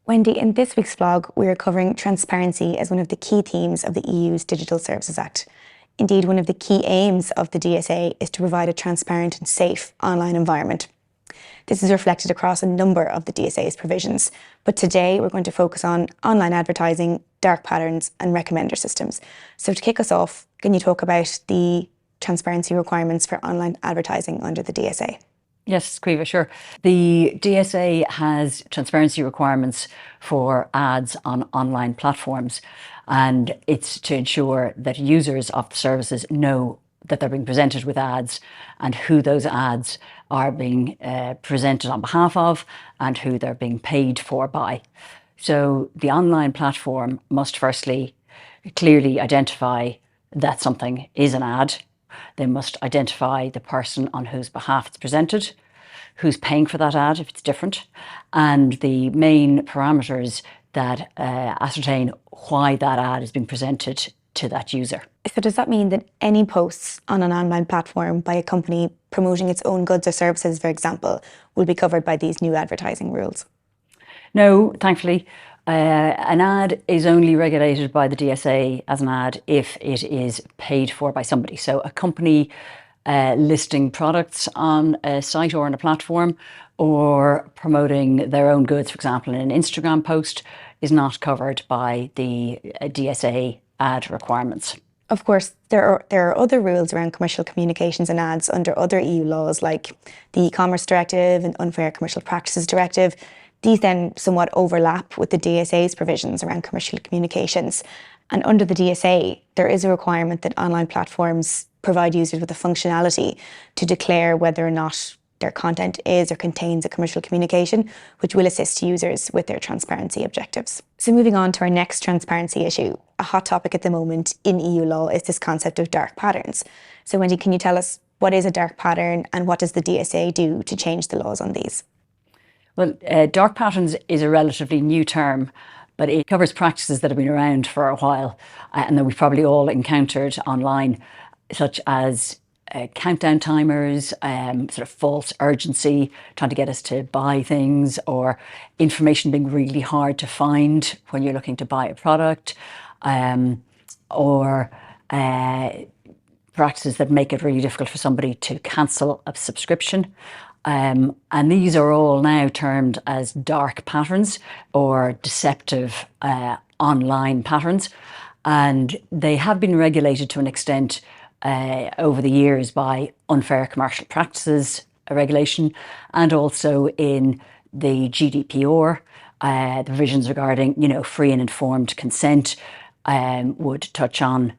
Wendy, in this week's vlog, we are covering transparency as one of the key themes of the EU's Digital Services Act. Indeed, one of the key aims of the DSA is to provide a transparent and safe online environment. This is reflected across a number of the DSA's provisions, but today we're going to focus on online advertising, dark patterns and recommender systems. So to kick us off, can you talk about the transparency requirements for online advertising under the DSA? Yes, Caoimhe, sure. The DSA has transparency requirements for ads on online platforms, and it's to ensure that users of the services know that they're being presented with ads and who those ads are being presented on behalf of and who they're being paid for by. So the online platform must firstly clearly identify that something is an ad. They must identify the person on whose behalf it's presented, who's paying for that ad if it's different, and the main parameters that ascertain why that ad is being presented to that user. So does that mean that any posts on an online platform by a company promoting its own goods or services, for example, will be covered by these new advertising rules? No, thankfully. An ad is only regulated by the DSA as an ad if it is paid for by somebody. So a company listing products on a site or on a platform or promoting their own goods, for example, in an Instagram post, is not covered by the DSA ad requirements. Of course, there are other rules around commercial communications and ads under other EU laws like the E-commerce Directive and Unfair Commercial Practices Directive. These then somewhat overlap with the DSA's provisions around commercial communications. And under the DSA, there is a requirement that online platforms provide users with the functionality to declare whether or not their content is or contains a commercial communication, which will assist users with their transparency objectives. So moving on to our next transparency issue, a hot topic at the moment in EU law is this concept of dark patterns. So Wendy, can you tell us what is a dark pattern and what does the DSA do to change the laws on these? Well, dark patterns is a relatively new term, but it covers practices that have been around for a while and that we've probably all encountered online, such as countdown timers, sort of false urgency, trying to get us to buy things, or information being really hard to find when you're looking to buy a product, or practices that make it really difficult for somebody to cancel a subscription. And these are all now termed as dark patterns or deceptive online patterns. And they have been regulated to an extent over the years by Unfair Commercial Practices regulation, and also in the GDPR, the provisions regarding, free and informed consent would touch on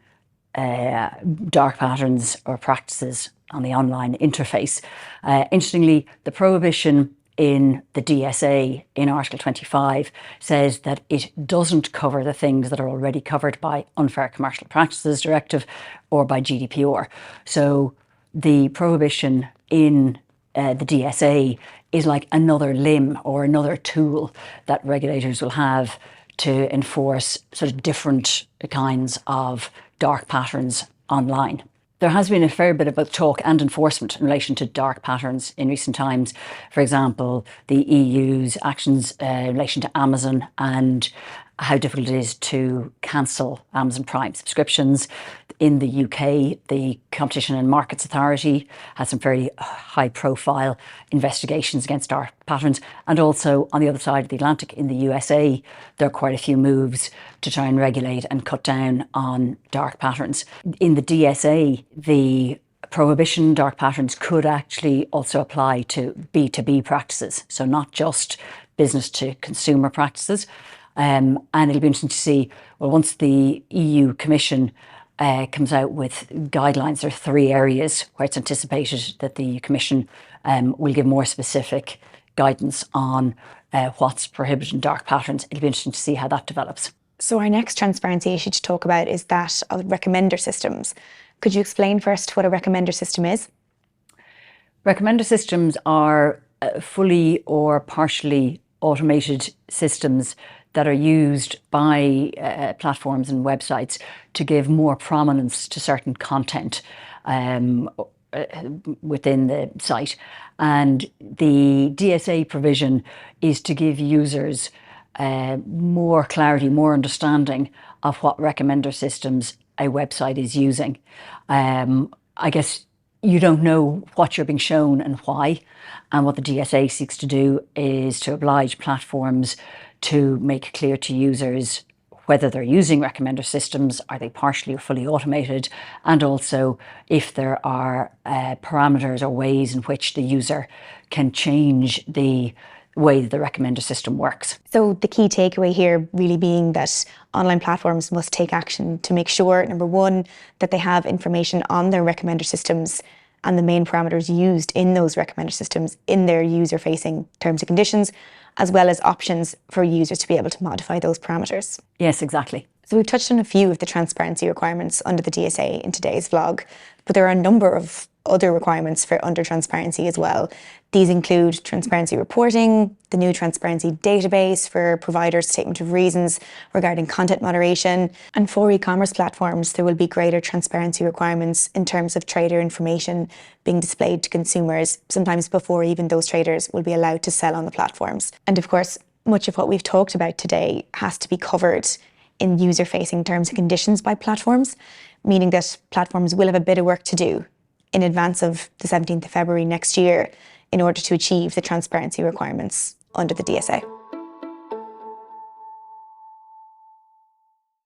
dark patterns or practices on the online interface. Interestingly, the prohibition in the DSA in Article 25 says that it doesn't cover the things that are already covered by Unfair Commercial Practices Directive or by GDPR. So the prohibition in the DSA is like another limb or another tool that regulators will have to enforce sort of different kinds of dark patterns online. There has been a fair bit about talk and enforcement in relation to dark patterns in recent times. For example, the EU's actions in relation to Amazon and how difficult it is to cancel Amazon Prime subscriptions. In the UK, the Competition and Markets Authority has some very high-profile investigations against dark patterns. And also, on the other side of the Atlantic, in the USA, there are quite a few moves to try and regulate and cut down on dark patterns. In the DSA, the prohibition dark patterns could actually also apply to B2B practices, so not just business to consumer practices. And it'll be interesting to see, well, once the EU Commission comes out with guidelines, there are 3 areas where it's anticipated that the Commission will give more specific guidance on what's prohibited in dark patterns. It'll be interesting to see how that develops. So our next transparency issue to talk about is that of recommender systems. Could you explain first what a recommender system is? Recommender systems are fully or partially automated systems that are used by platforms and websites to give more prominence to certain content within the site. And the DSA provision is to give users more clarity, more understanding of what recommender systems a website is using. I guess you don't know what you're being shown and why. And what the DSA seeks to do is to oblige platforms to make clear to users whether they're using recommender systems, are they partially or fully automated, and also if there are parameters or ways in which the user can change the way the recommender system works. So the key takeaway here really being that online platforms must take action to make sure, number one, that they have information on their recommender systems and the main parameters used in those recommender systems in their user-facing terms and conditions, as well as options for users to be able to modify those parameters. Yes, exactly. So we've touched on a few of the transparency requirements under the DSA in today's vlog, but there are a number of other requirements for under transparency as well. These include transparency reporting, the new transparency database for providers' statement of reasons regarding content moderation, and for e-commerce platforms there will be greater transparency requirements in terms of trader information being displayed to consumers, sometimes before even those traders will be allowed to sell on the platforms. And of course, much of what we've talked about today has to be covered in user-facing terms and conditions by platforms, meaning that platforms will have a bit of work to do in advance of the 17th of February next year in order to achieve the transparency requirements under the DSA.